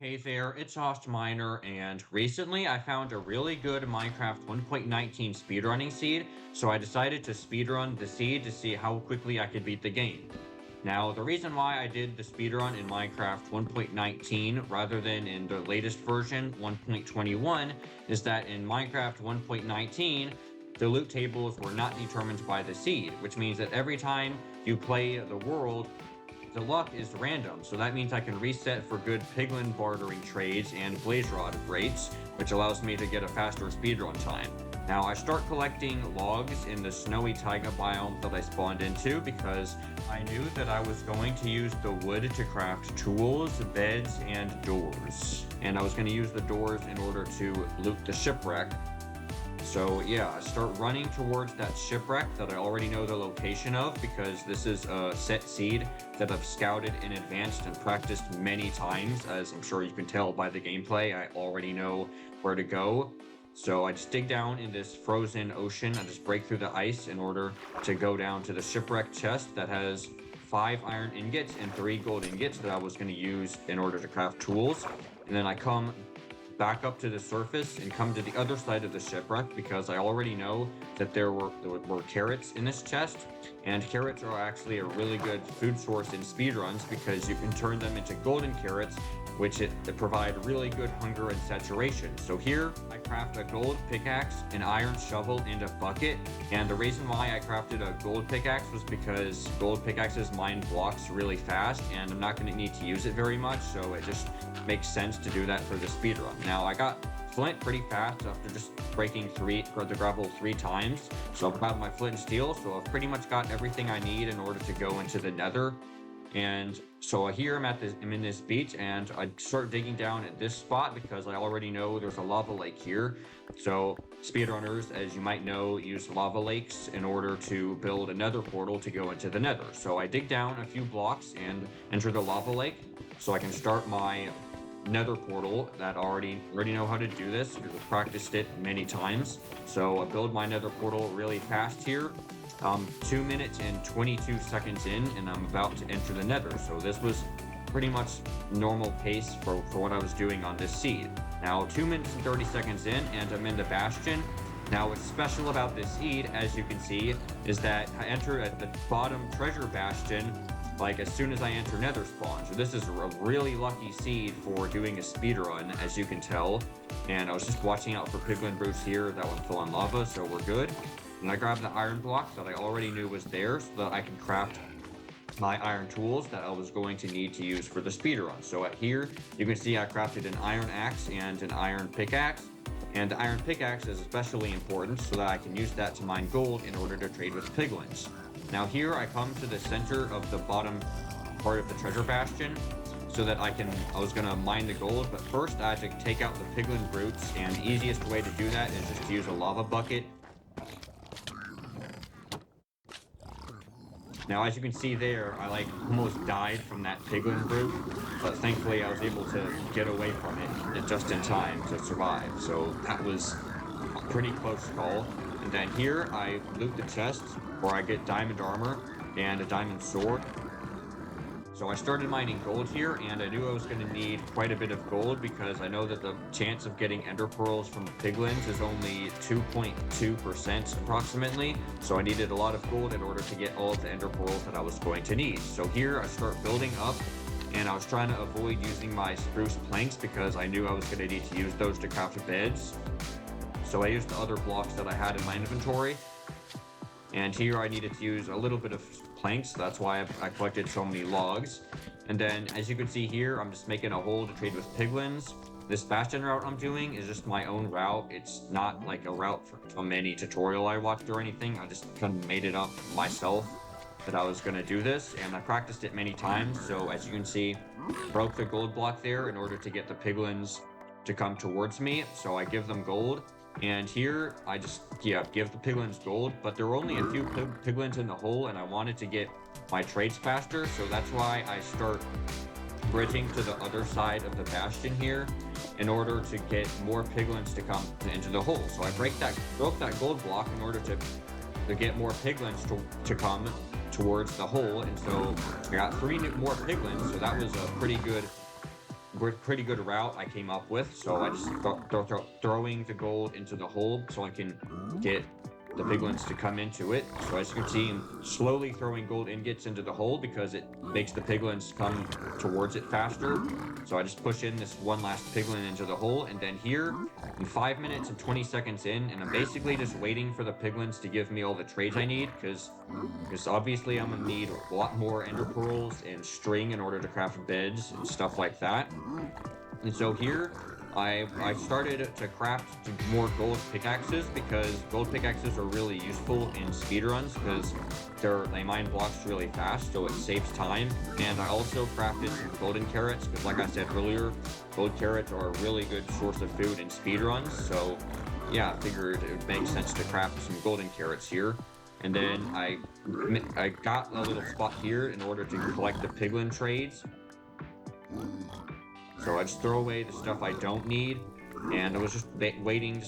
Hey there, it's Miner, and recently I found a really good Minecraft 1.19 speedrunning seed, so I decided to speedrun the seed to see how quickly I could beat the game. Now, the reason why I did the speedrun in Minecraft 1.19 rather than in the latest version, 1.21, is that in Minecraft 1.19, the loot tables were not determined by the seed, which means that every time you play the world, the luck is random, so that means I can reset for good piglin bartering trades and blaze rod rates, which allows me to get a faster speedrun time. Now, I start collecting logs in the snowy taiga biome that I spawned into because I knew that I was going to use the wood to craft tools, beds, and doors. And I was going to use the doors in order to loot the shipwreck. So yeah, I start running towards that shipwreck that I already know the location of because this is a set seed that I've scouted in advance and practiced many times. As I'm sure you can tell by the gameplay, I already know where to go. So I just dig down in this frozen ocean. I just break through the ice in order to go down to the shipwreck chest that has 5 iron ingots and 3 gold ingots that I was going to use in order to craft tools. And then I come back up to the surface and come to the other side of the shipwreck because I already know that there were carrots in this chest, and carrots are actually a really good food source in speedruns because you can turn them into golden carrots, which provide really good hunger and saturation. So here I craft a gold pickaxe, an iron shovel, and a bucket. And the reason why I crafted a gold pickaxe was because gold pickaxes mine blocks really fast, and I'm not going to need to use it very much, so it just makes sense to do that for the speedrun. Now, I got flint pretty fast after just breaking the gravel 3 times. So I've got my flint and steel, so I've pretty much got everything I need in order to go into the nether. And so here I'm in this beach, and I start digging down at this spot because I already know there's a lava lake here. So speedrunners, as you might know, use lava lakes in order to build a nether portal to go into the nether. So I dig down a few blocks and enter the lava lake so I can start my nether portal. That already know how to do this because I've practiced it many times. So I build my nether portal really fast here. 2 minutes and 22 seconds in, and I'm about to enter the nether. So this was pretty much normal pace for what I was doing on this seed. Now 2 minutes and 30 seconds in, and I'm in the Bastion. Now what's special about this seed, as you can see, is that I enter at the bottom treasure bastion like as soon as I enter nether spawn. So this is a really lucky seed for doing a speedrun, as you can tell. And I was just watching out for piglin brutes here. That one fell in lava, so we're good. And I grabbed the iron block that I already knew was there so that I can craft my iron tools that I was going to need to use for the speedrun. So at here, you can see I crafted an iron axe and an iron pickaxe. And the iron pickaxe is especially important so that I can use that to mine gold in order to trade with piglins. Now here I come to the center of the bottom part of the treasure bastion so that I was gonna mine the gold, but first I had to take out the piglin brutes, and the easiest way to do that is just to use a lava bucket. Now, as you can see there, I almost died from that piglin brute, but thankfully I was able to get away from it just in time to survive. So that was a pretty close call. And then here I loot the chest where I get diamond armor and a diamond sword. So I started mining gold here, and I knew I was going to need quite a bit of gold because I know that the chance of getting ender pearls from the piglins is only 2.2% approximately. So I needed a lot of gold in order to get all of the ender pearls that I was going to need. So here I start building up, and I was trying to avoid using my spruce planks because I knew I was going to need to use those to craft beds. So I used the other blocks that I had in my inventory. And here I needed to use a little bit of planks. That's why I collected so many logs. And then, as you can see here, I'm just making a hole to trade with piglins. This bastion route I'm doing is just my own route. It's not like a route from any tutorial I watched or anything. I just kind of made it up myself that I was going to do this, and I practiced it many times. So as you can see, broke the gold block there in order to get the piglins to come towards me. So I give them gold. And here, I just, give the piglins gold, but there were only a few piglins in the hole, and I wanted to get my trades faster, so that's why I start bridging to the other side of the bastion here in order to get more piglins to come into the hole. So I broke that gold block in order to get more piglins to come towards the hole, and so I got 3 more piglins, so that was a pretty good pretty good route I came up with. So I just throwing the gold into the hole so I can get the piglins to come into it. So as you can see, I'm slowly throwing gold ingots into the hole because it makes the piglins come towards it faster. So I just push in this one last piglin into the hole, and then here, in 5 minutes and 20 seconds in, and I'm basically just waiting for the piglins to give me all the trades I need, because obviously I'm gonna need a lot more ender pearls and string in order to craft beds and stuff like that. And so here, I started to craft more gold pickaxes because gold pickaxes are really useful in speedruns because they mine blocks really fast, so it saves time. And I also crafted some golden carrots because, like I said earlier, gold carrots are a really good source of food in speedruns. So yeah, I figured it would make sense to craft some golden carrots here. And then I got a little spot here in order to collect the piglin trades. So I just throw away the stuff I don't need, and I was just waiting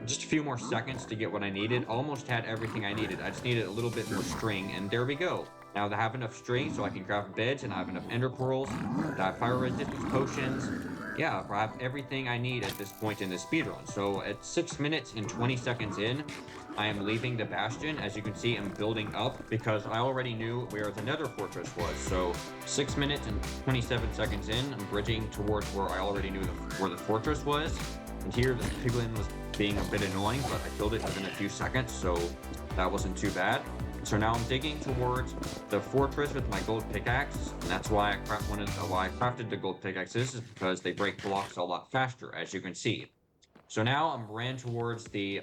just a few more seconds to get what I needed. Almost had everything I needed. I just needed a little bit more string, and there we go. Now I have enough string so I can craft beds, and I have enough ender pearls, I have fire resistance potions. Yeah, I have everything I need at this point in the speedrun. So at 6 minutes and 20 seconds in, I am leaving the Bastion. As you can see, I'm building up because I already knew where the nether fortress was. So 6 minutes and 27 seconds in, I'm bridging towards where I already knew where the fortress was. And here the piglin was being a bit annoying, but I killed it within a few seconds, so that wasn't too bad. So now I'm digging towards the fortress with my gold pickaxe, and that's why I crafted the gold pickaxes, is because they break blocks a lot faster, as you can see. So now I'm ran towards the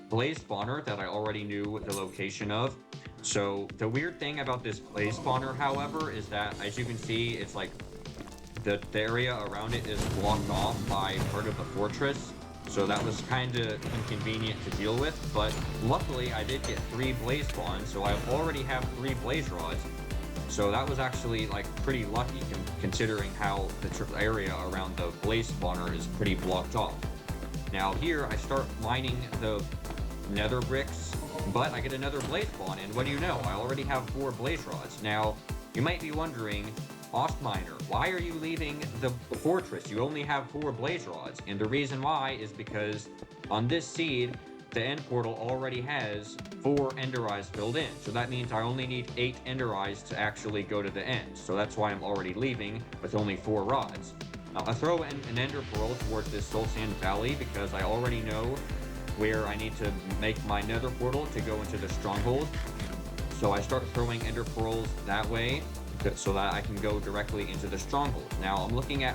blaze spawner that I already knew the location of. So the weird thing about this blaze spawner, however, is that, as you can see, it's like the area around it is blocked off by part of the fortress. So that was kind of inconvenient to deal with, but luckily I did get 3 blaze spawns, so I already have 3 blaze rods. So that was actually like pretty lucky considering how the area around the blaze spawner is pretty blocked off. Now here I start mining the nether bricks, but I get another blaze spawn, and what do you know? I already have 4 blaze rods. Now, you might be wondering, Miner, why are you leaving the fortress? You only have 4 blaze rods, and the reason why is because on this seed, the end portal already has 4 ender eyes filled in. So that means I only need 8 ender eyes to actually go to the end. So that's why I'm already leaving with only 4 rods. Now, I throw in an ender pearl towards this soul sand valley because I already know where I need to make my nether portal to go into the stronghold. So I start throwing ender pearls that way so that I can go directly into the stronghold. Now I'm looking at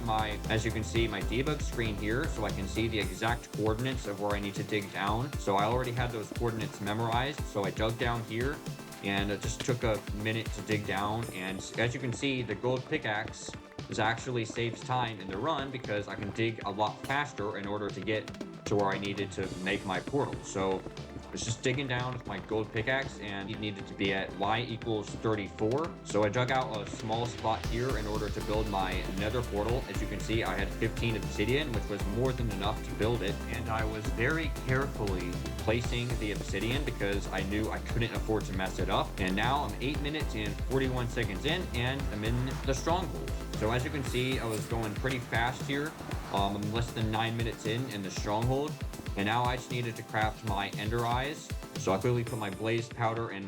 as you can see, my debug screen here, so I can see the exact coordinates of where I need to dig down. So I already had those coordinates memorized, so I dug down here, and it just took a minute to dig down. And as you can see, the gold pickaxe actually saves time in the run because I can dig a lot faster in order to get to where I needed to make my portal. So I was just digging down with my gold pickaxe, and it needed to be at y equals 34. So I dug out a small spot here in order to build my nether portal. As you can see, I had 15 obsidian, which was more than enough to build it. And I was very carefully placing the obsidian because I knew I couldn't afford to mess it up. And now I'm 8 minutes and 41 seconds in, and I'm in the stronghold. So as you can see, I was going pretty fast here. I'm less than 9 minutes in the stronghold. And now I just needed to craft my ender eyes. So I quickly put my blaze powder in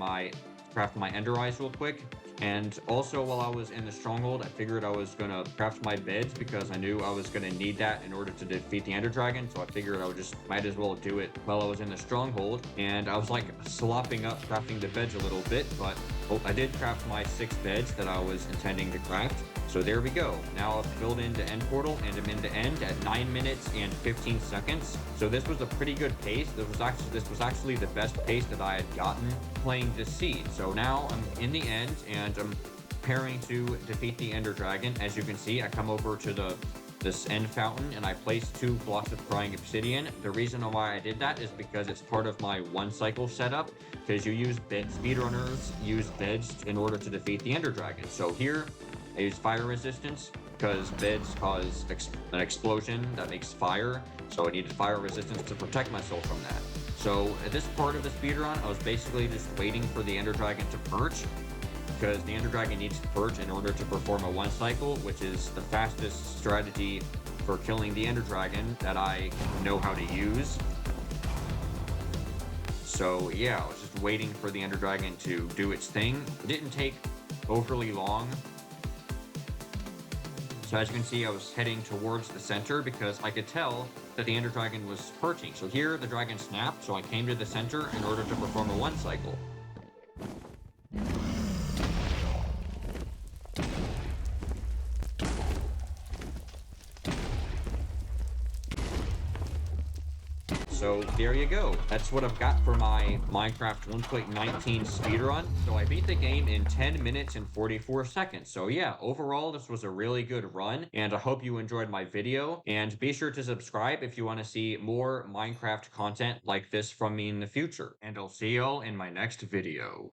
craft my ender eyes real quick. And also while I was in the stronghold, I figured I was gonna craft my beds because I knew I was gonna need that in order to defeat the ender dragon. So I figured might as well do it while I was in the stronghold. And I was like slopping up crafting the beds a little bit, but I did craft my 6 beds that I was intending to craft. So there we go. Now I've filled into end portal, and I'm in the end at 9 minutes and 15 seconds. So this was a pretty good pace. This was actually the best pace that I had gotten playing this seed. So now I'm in the end, and I'm preparing to defeat the ender dragon. As you can see, I come over to this end fountain, and I place 2 blocks of crying obsidian. The reason why I did that is because it's part of my 1 cycle setup, because speedrunners use beds in order to defeat the ender dragon. So here I use fire resistance because beds cause an explosion that makes fire, so I needed fire resistance to protect myself from that. So at this part of the speedrun, I was basically just waiting for the ender dragon to perch. because the Ender Dragon needs to perch in order to perform a 1 cycle, which is the fastest strategy for killing the Ender Dragon that I know how to use. So yeah, I was just waiting for the Ender Dragon to do its thing. It didn't take overly long. So as you can see, I was heading towards the center because I could tell that the Ender Dragon was perching. So here the dragon snapped, so I came to the center in order to perform a 1 cycle. So there you go. That's what I've got for my Minecraft 1.19 speedrun. So I beat the game in 10 minutes and 44 seconds. So yeah, overall, this was a really good run, and I hope you enjoyed my video. And be sure to subscribe if you want to see more Minecraft content like this from me in the future. And I'll see y'all in my next video.